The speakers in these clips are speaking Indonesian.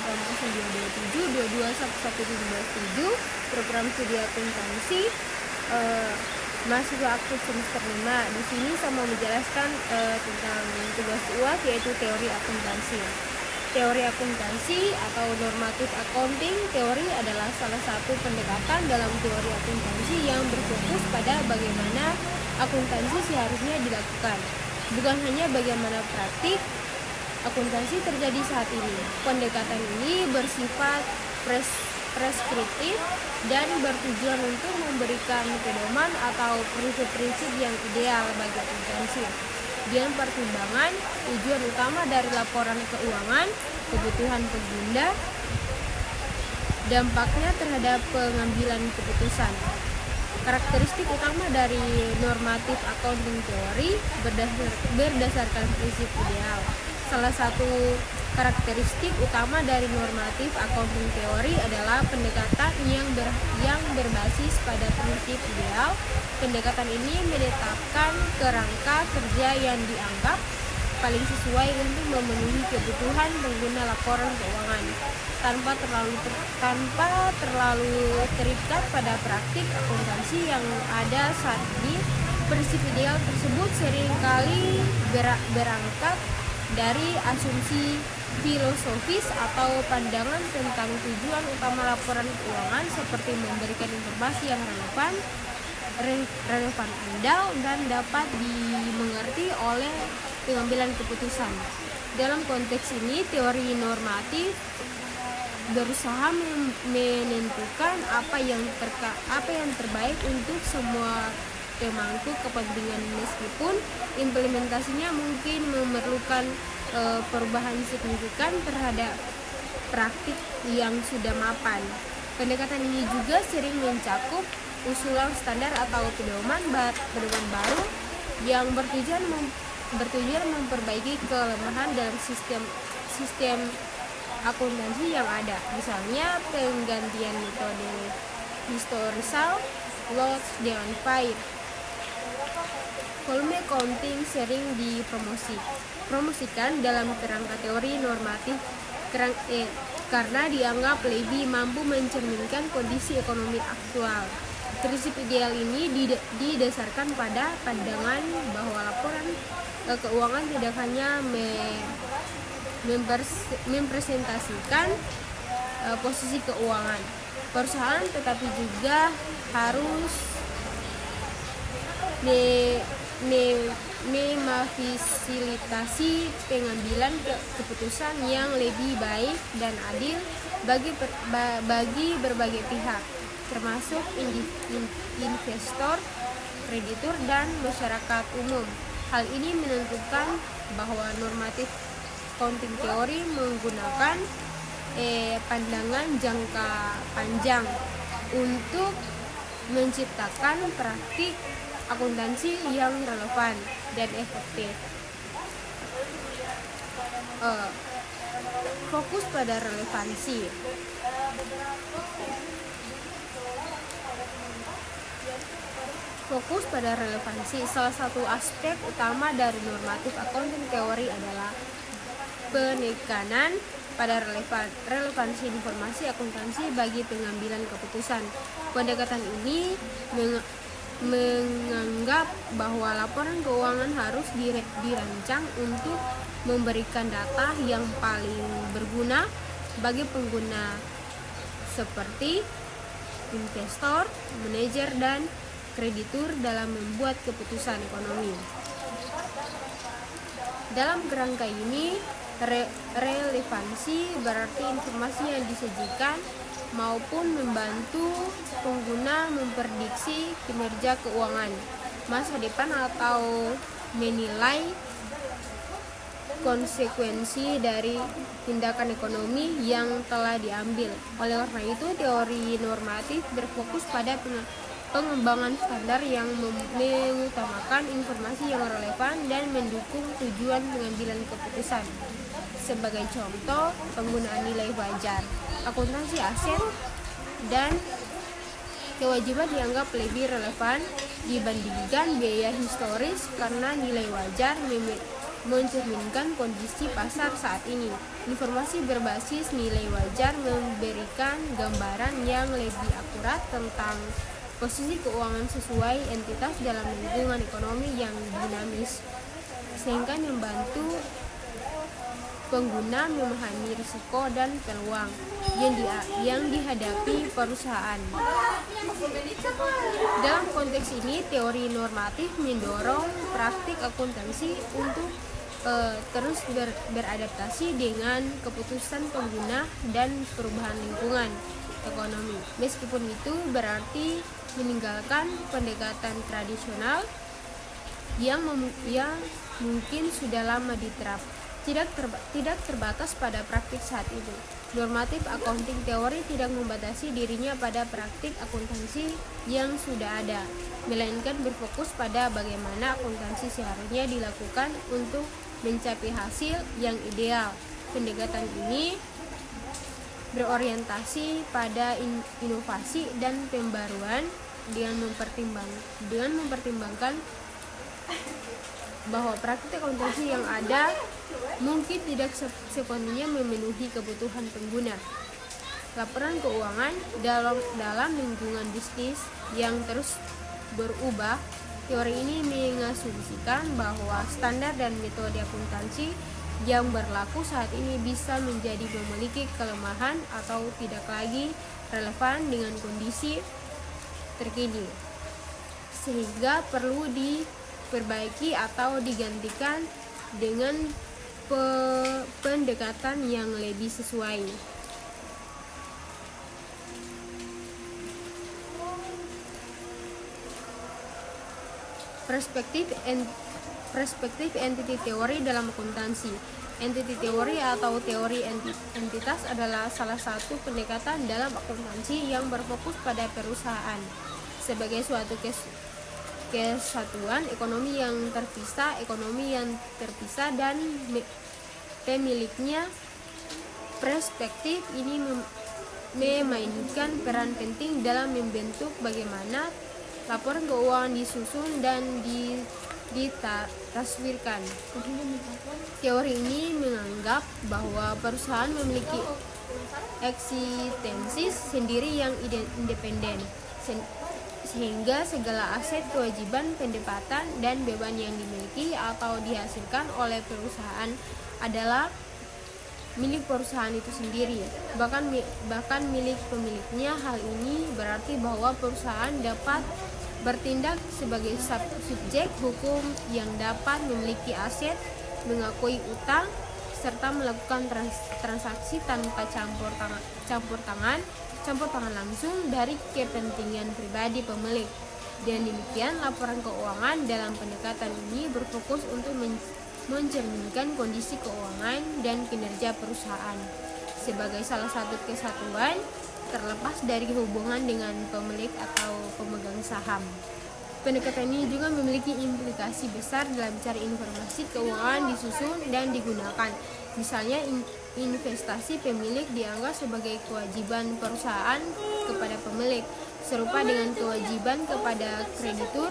promosi 227, 22117, program studi akuntansi, mahasiswa aktif semester 5. Di sini saya mau menjelaskan tentang tugas UAS, yaitu teori akuntansi. Teori akuntansi atau normatif accounting teori adalah salah satu pendekatan dalam teori akuntansi yang berfokus pada bagaimana akuntansi seharusnya dilakukan, bukan hanya bagaimana praktik akuntansi terjadi saat ini. Pendekatan ini bersifat preskriptif dan bertujuan untuk memberikan pedoman atau prinsip-prinsip yang ideal bagi akuntansi. Dengan pertimbangan tujuan utama dari laporan keuangan, kebutuhan pengguna, dampaknya terhadap pengambilan keputusan. Karakteristik utama dari normatif accounting teori berdasarkan prinsip ideal. Salah satu karakteristik utama dari normatif accounting teori adalah pendekatan yang berbasis pada prinsip ideal. Pendekatan ini menetapkan kerangka kerja yang dianggap paling sesuai untuk memenuhi kebutuhan pengguna laporan keuangan tanpa terlalu terikat pada praktik akuntansi yang ada saat ini. Prinsip ideal tersebut seringkali berangkat dari asumsi filosofis atau pandangan tentang tujuan utama laporan keuangan, seperti memberikan informasi yang relevan andal dan dapat dimengerti oleh pengambilan keputusan. Dalam konteks ini, teori normatif berusaha menentukan apa yang terbaik untuk semua pemangku kepentingan, meskipun implementasinya mungkin memerlukan perubahan signifikan terhadap praktik yang sudah mapan. Pendekatan ini juga sering mencakup usulan standar atau pedoman baru yang bertujuan memperbaiki kelemahan dalam sistem akuntansi yang ada. Misalnya penggantian metode historical loss dengan fair. Volume accounting sering dipromosikan dalam kerangka teori normatif karena dianggap lebih mampu mencerminkan kondisi ekonomi aktual. Prinsip ideal ini didasarkan pada pandangan bahwa laporan keuangan tidak hanya mempresentasikan posisi keuangan perusahaan, tetapi juga harus memfasilitasi pengambilan keputusan yang lebih baik dan adil bagi berbagai pihak, termasuk investor, kreditur, dan masyarakat umum. Hal ini menentukan bahwa normatif accounting teori menggunakan pandangan jangka panjang untuk menciptakan praktik akuntansi yang relevan dan efektif. Fokus pada relevansi. Fokus pada relevansi. Salah satu aspek utama dari normatif accounting teori adalah penekanan pada relevansi informasi akuntansi bagi pengambilan keputusan. Pendekatan ini menganggap bahwa laporan keuangan harus dirancang untuk memberikan data yang paling berguna bagi pengguna seperti investor, manajer, dan kreditur dalam membuat keputusan ekonomi. Dalam kerangka ini, relevansi berarti informasi yang disajikan maupun membantu pengguna memprediksi kinerja keuangan masa depan atau menilai konsekuensi dari tindakan ekonomi yang telah diambil. Oleh karena itu, teori normatif berfokus pada pengembangan standar yang mengutamakan informasi yang relevan dan mendukung tujuan pengambilan keputusan. Sebagai contoh, penggunaan nilai wajar, akuntansi aset, dan kewajiban dianggap lebih relevan dibandingkan biaya historis karena nilai wajar mencerminkan kondisi pasar saat ini. Informasi berbasis nilai wajar memberikan gambaran yang lebih akurat tentang posisi keuangan sesuai entitas dalam lingkungan ekonomi yang dinamis, sehingga membantu pengguna memahami risiko dan peluang yang dihadapi perusahaan. Dalam konteks ini, teori normatif mendorong praktik akuntansi untuk terus beradaptasi dengan keputusan pengguna dan perubahan lingkungan ekonomi. Meskipun itu berarti meninggalkan pendekatan tradisional yang mungkin sudah lama diterapkan. Tidak terbatas pada praktik saat itu. Normatif accounting teori tidak membatasi dirinya pada praktik akuntansi yang sudah ada, melainkan berfokus pada bagaimana akuntansi seharusnya dilakukan untuk mencapai hasil yang ideal. Pendekatan ini berorientasi pada inovasi dan pembaruan dengan mempertimbangkan bahwa praktik akuntansi yang ada mungkin tidak sepenuhnya memenuhi kebutuhan pengguna. Laporan keuangan dalam lingkungan bisnis yang terus berubah, teori ini mengasumsikan bahwa standar dan metode akuntansi yang berlaku saat ini bisa menjadi memiliki kelemahan atau tidak lagi relevan dengan kondisi terkini, sehingga perlu diperbaiki atau digantikan dengan pendekatan yang lebih sesuai. Perspektif entity teori dalam akuntansi. Entity teori atau teori entitas adalah salah satu pendekatan dalam akuntansi yang berfokus pada perusahaan sebagai suatu kesatuan ekonomi yang terpisah dan pemiliknya. Perspektif ini memainkan peran penting dalam membentuk bagaimana laporan keuangan disusun dan ditaswirkan. Teori ini menganggap bahwa perusahaan memiliki eksistensi sendiri yang independen, sehingga segala aset, kewajiban, pendapatan, dan beban yang dimiliki atau dihasilkan oleh perusahaan adalah milik perusahaan itu sendiri, bahkan milik pemiliknya. Hal ini berarti bahwa perusahaan dapat bertindak sebagai subjek hukum yang dapat memiliki aset, mengakui utang, serta melakukan transaksi tanpa campur tangan langsung dari kepentingan pribadi pemilik. Dan demikian, laporan keuangan dalam pendekatan ini berfokus untuk mencerminkan kondisi keuangan dan kinerja perusahaan sebagai salah satu kesatuan terlepas dari hubungan dengan pemilik atau pemegang saham. Pendekatan ini juga memiliki implikasi besar dalam cara informasi keuangan disusun dan digunakan. Misalnya, investasi pemilik dianggap sebagai kewajiban perusahaan kepada pemilik, serupa dengan kewajiban kepada kreditur.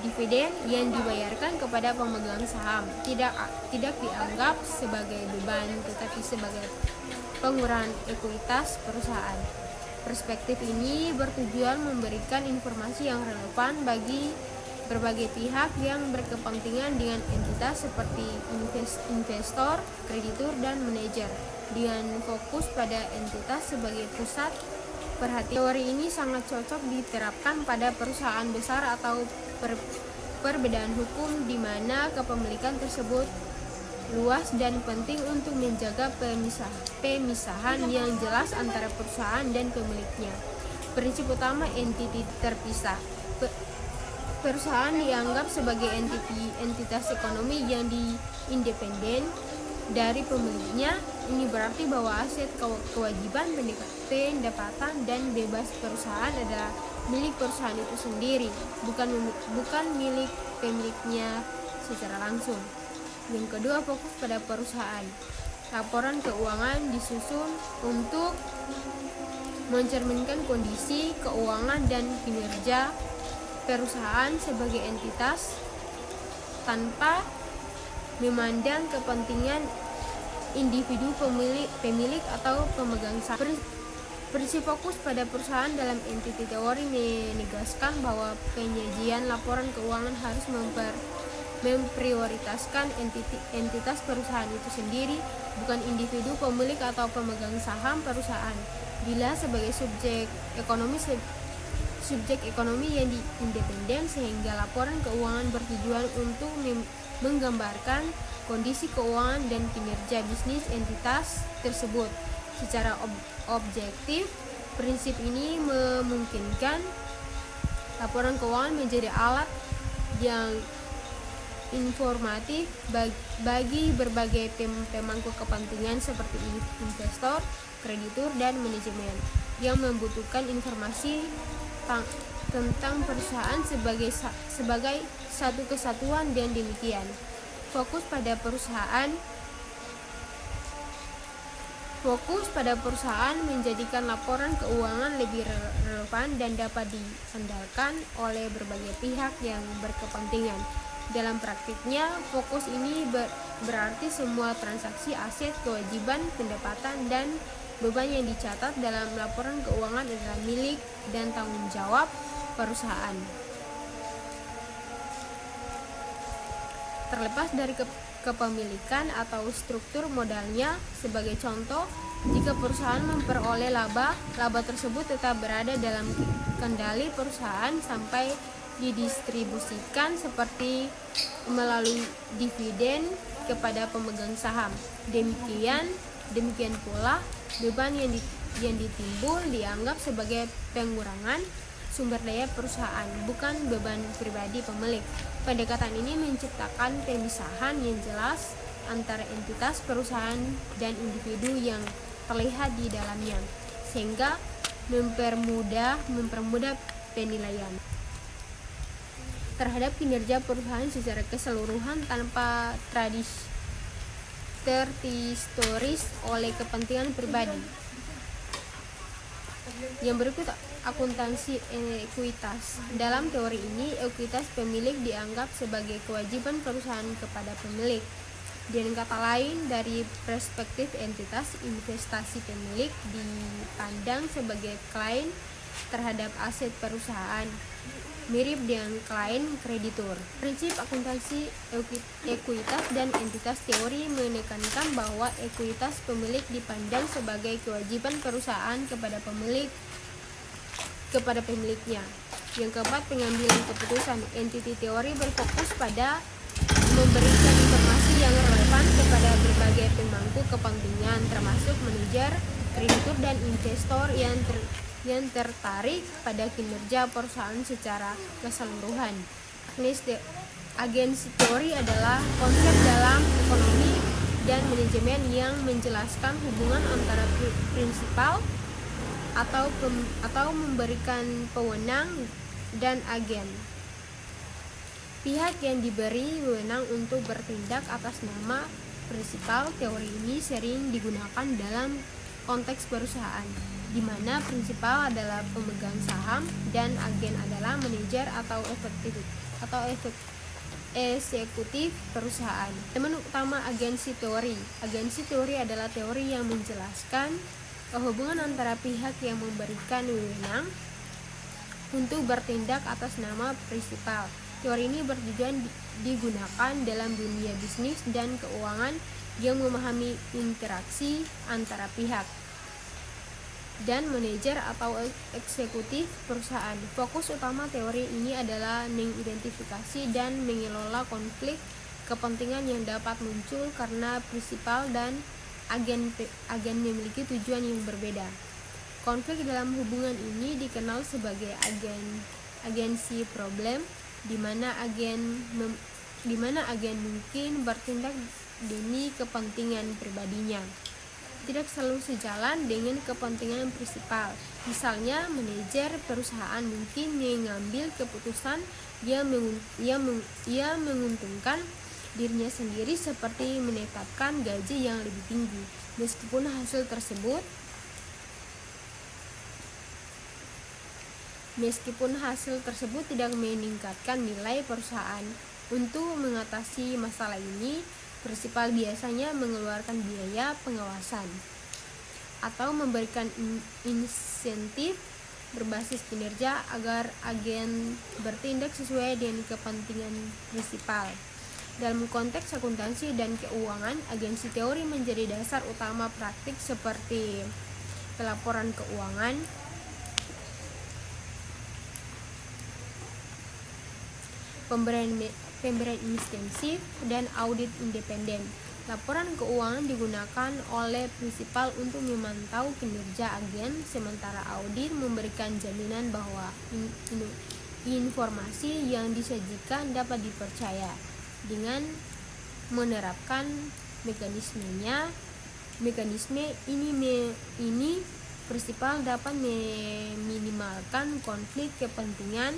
Dividen yang dibayarkan kepada pemegang saham tidak dianggap sebagai beban, tetapi sebagai pengurangan ekuitas perusahaan. Perspektif ini bertujuan memberikan informasi yang relevan bagi berbagai pihak yang berkepentingan dengan entitas seperti investor, kreditur, dan manajer, dengan fokus pada entitas sebagai pusat perhatian. Teori ini sangat cocok diterapkan pada perusahaan besar atau perbedaan hukum di mana kepemilikan tersebut luas dan penting untuk menjaga pemisahan yang jelas antara perusahaan dan pemiliknya. Prinsip utama entiti terpisah. Perusahaan dianggap sebagai entitas ekonomi yang independen dari pemiliknya. Ini berarti bahwa aset, kewajiban, pendapatan, dan bebas perusahaan adalah milik perusahaan itu sendiri, bukan milik pemiliknya secara langsung. Yang kedua, fokus pada perusahaan. Laporan keuangan disusun untuk mencerminkan kondisi keuangan dan kinerja perusahaan sebagai entitas tanpa memandang kepentingan individu pemilik atau pemegang saham. Prinsip fokus pada perusahaan dalam entity teori menegaskan bahwa penyajian laporan keuangan harus memprioritaskan entitas perusahaan itu sendiri, bukan individu pemilik atau pemegang saham perusahaan. Bila sebagai subjek ekonomi yang independen, sehingga laporan keuangan bertujuan untuk menggambarkan kondisi keuangan dan kinerja bisnis entitas tersebut secara objektif. Prinsip ini memungkinkan laporan keuangan menjadi alat yang informatif bagi berbagai pemangku kepentingan seperti investor, kreditur, dan manajemen yang membutuhkan informasi tentang perusahaan sebagai satu kesatuan. Dan demikian, fokus pada perusahaan menjadikan laporan keuangan lebih relevan dan dapat diandalkan oleh berbagai pihak yang berkepentingan. Dalam praktiknya, fokus ini berarti semua transaksi aset, kewajiban, pendapatan, dan beban yang dicatat dalam laporan keuangan adalah milik dan tanggung jawab perusahaan. Terlepas dari kepemilikan atau struktur modalnya. Sebagai contoh, jika perusahaan memperoleh laba tersebut tetap berada dalam kendali perusahaan sampai didistribusikan seperti melalui dividen kepada pemegang saham. Demikian pula beban yang ditimbul dianggap sebagai pengurangan sumber daya perusahaan, bukan beban pribadi pemilik. Pendekatan ini menciptakan pemisahan yang jelas antara entitas perusahaan dan individu yang terlihat di dalamnya, sehingga mempermudah penilaian terhadap kinerja perusahaan secara keseluruhan tanpa terhistoris oleh kepentingan pribadi. Yang berikut, akuntansi ekuitas. Dalam teori ini, ekuitas pemilik dianggap sebagai kewajiban perusahaan kepada pemilik. Dengan kata lain, dari perspektif entitas, investasi pemilik dipandang sebagai klaim terhadap aset perusahaan, mirip dengan klaim kreditur. Prinsip akuntansi ekuitas dan entitas teori menekankan bahwa ekuitas pemilik dipandang sebagai kewajiban perusahaan kepada pemiliknya. Yang keempat, pengambilan keputusan. Entity teori berfokus pada memberikan informasi yang relevan kepada berbagai pemangku kepentingan, termasuk manajer, kreditur, dan investor yang tertarik pada kinerja perusahaan secara keseluruhan. Agensi teori adalah konsep dalam ekonomi dan manajemen yang menjelaskan hubungan antara prinsipal atau memberikan wewenang dan agen. Pihak yang diberi wewenang untuk bertindak atas nama prinsipal. Teori ini sering digunakan dalam konteks perusahaan, di mana prinsipal adalah pemegang saham dan agen adalah manajer atau eksekutif perusahaan. Elemen utama agensi teori. Agensi teori adalah teori yang menjelaskan hubungan antara pihak yang memberikan wewenang untuk bertindak atas nama prinsipal. Teori ini bertujuan digunakan dalam dunia bisnis dan keuangan yang memahami interaksi antara pihak dan manajer atau eksekutif perusahaan. Fokus utama teori ini adalah mengidentifikasi dan mengelola konflik kepentingan yang dapat muncul karena prinsipal dan agen memiliki tujuan yang berbeda. Konflik dalam hubungan ini dikenal sebagai agensi problem, di mana agen mungkin bertindak demi kepentingan pribadinya, tidak selalu sejalan dengan kepentingan prinsipal. Misalnya, manajer perusahaan mungkin mengambil keputusan yang menguntungkan dirinya sendiri, seperti menetapkan gaji yang lebih tinggi, meskipun hasil tersebut tidak meningkatkan nilai perusahaan. Untuk mengatasi masalah ini, Prinsipal biasanya mengeluarkan biaya pengawasan atau memberikan insentif berbasis kinerja agar agen bertindak sesuai dengan kepentingan prinsipal. Dalam konteks akuntansi dan keuangan, agensi teori menjadi dasar utama praktik seperti pelaporan keuangan, pemberian insentif, dan audit independen. Laporan keuangan digunakan oleh prinsipal untuk memantau kinerja agen, sementara audit memberikan jaminan bahwa informasi yang disajikan dapat dipercaya. Dengan menerapkan mekanisme ini prinsipal dapat meminimalkan konflik kepentingan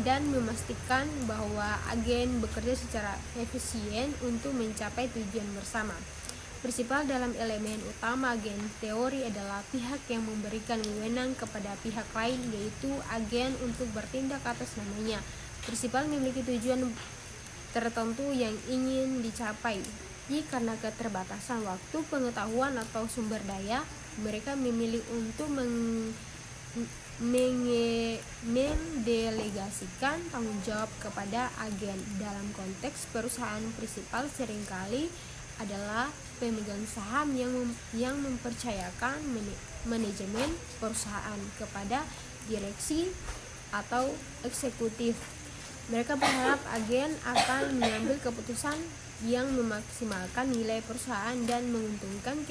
dan memastikan bahwa agen bekerja secara efisien untuk mencapai tujuan bersama. Prinsipal dalam elemen utama agen teori adalah pihak yang memberikan wewenang kepada pihak lain, yaitu agen, untuk bertindak atas namanya. Prinsipal memiliki tujuan tertentu yang ingin dicapai. Karena keterbatasan waktu, pengetahuan, atau sumber daya, mereka memilih untuk mendelegasikan tanggung jawab kepada agen. Dalam konteks perusahaan, prinsipal seringkali adalah pemegang saham yang mempercayakan manajemen perusahaan kepada direksi atau eksekutif. Mereka berharap agen akan mengambil keputusan yang memaksimalkan nilai perusahaan dan menguntungkan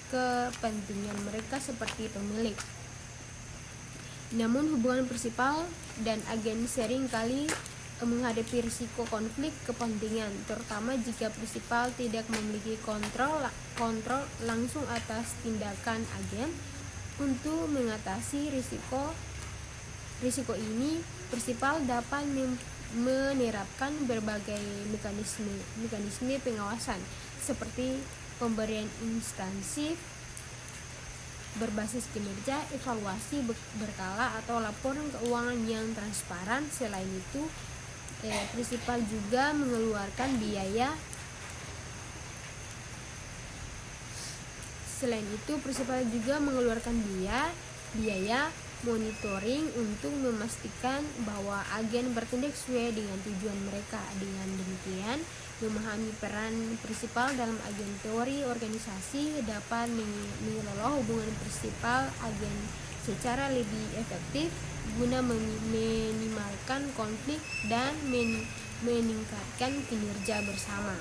kepentingan mereka seperti pemilik. Namun hubungan prinsipal dan agen sering kali menghadapi risiko konflik kepentingan, terutama jika prinsipal tidak memiliki kontrol langsung atas tindakan agen. Untuk mengatasi risiko ini, prinsipal dapat menerapkan berbagai mekanisme pengawasan seperti pemberian insentif berbasis kinerja, evaluasi berkala, atau laporan keuangan yang transparan. Selain itu, prinsipal juga mengeluarkan biaya monitoring untuk memastikan bahwa agen bertindak sesuai dengan tujuan mereka. Dengan demikian, memahami peran prinsipal dalam agen teori organisasi dapat mengelola hubungan prinsipal agen secara lebih efektif guna meminimalkan konflik dan meningkatkan kinerja bersama.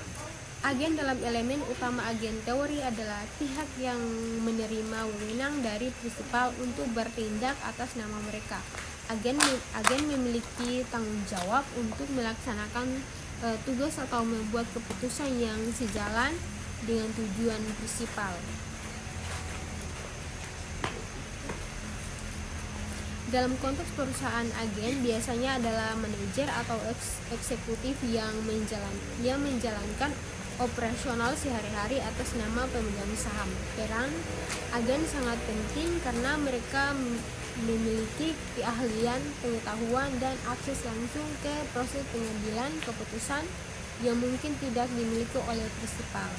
Agen dalam elemen utama agen teori adalah pihak yang menerima wewenang dari prinsipal untuk bertindak atas nama mereka. Agen memiliki tanggung jawab untuk melaksanakan tugas atau membuat keputusan yang sejalan dengan tujuan prinsipal. Dalam konteks perusahaan, agen biasanya adalah manajer atau eksekutif yang menjalankan operasional sehari-hari atas nama pemegang saham. Peran agen sangat penting karena mereka memiliki keahlian, pengetahuan, dan akses langsung ke proses pengambilan keputusan yang mungkin tidak dimiliki oleh prinsipal.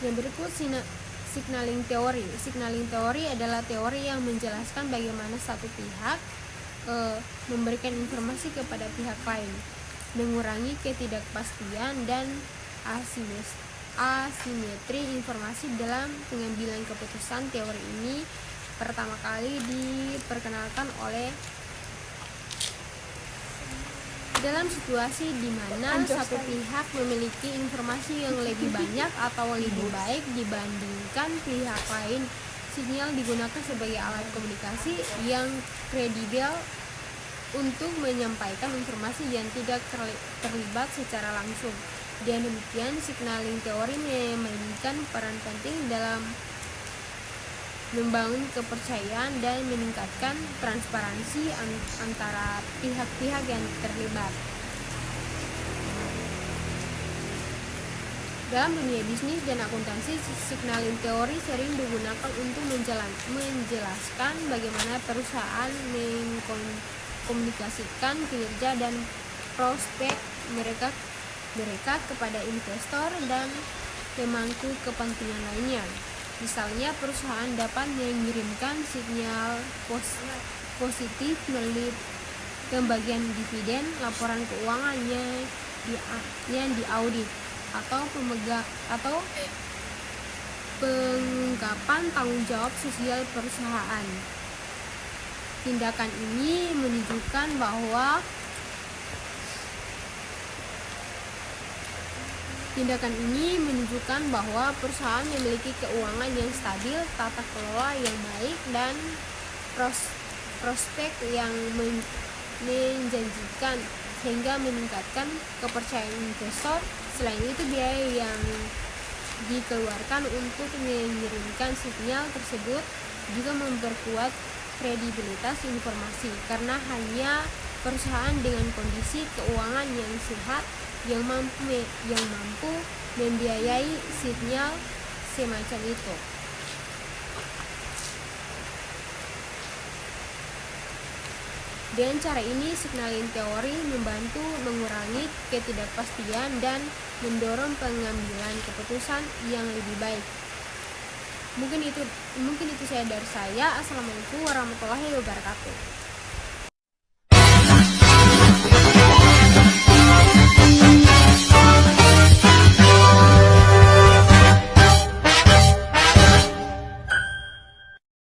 Yang berikut, signaling teori. Signaling teori adalah teori yang menjelaskan bagaimana satu pihak memberikan informasi kepada pihak lain, mengurangi ketidakpastian dan asimetri informasi dalam pengambilan keputusan. Teori ini pertama kali diperkenalkan dalam situasi di mana satu pihak memiliki informasi yang lebih banyak atau lebih baik dibandingkan pihak lain. Sinyal digunakan sebagai alat komunikasi yang kredibel untuk menyampaikan informasi yang tidak terlibat secara langsung. Dan demikian, signaling teori memainkan peran penting dalam membangun kepercayaan dan meningkatkan transparansi antara pihak-pihak yang terlibat. Dalam dunia bisnis dan akuntansi, signaling teori sering digunakan untuk menjelaskan bagaimana perusahaan mengkomunikasikan kinerja dan prospek mereka kepada investor dan pemangku kepentingan lainnya. Misalnya, perusahaan dapat mengirimkan sinyal positif melalui pembagian dividen, laporan keuangannya yang diaudit, atau pengungkapan tanggung jawab sosial perusahaan. Tindakan ini menunjukkan bahwa perusahaan memiliki keuangan yang stabil, tata kelola yang baik, dan prospek yang menjanjikan, sehingga meningkatkan kepercayaan investor. Selain itu, biaya yang dikeluarkan untuk mengirimkan sinyal tersebut juga memperkuat kredibilitas informasi, karena hanya perusahaan dengan kondisi keuangan yang sehat yang mampu membiayai sinyal semacam itu. Dengan cara ini, signaling teori membantu mengurangi ketidakpastian dan mendorong pengambilan keputusan yang lebih baik. Mungkin itu saya dari saya. Assalamualaikum warahmatullahi wabarakatuh.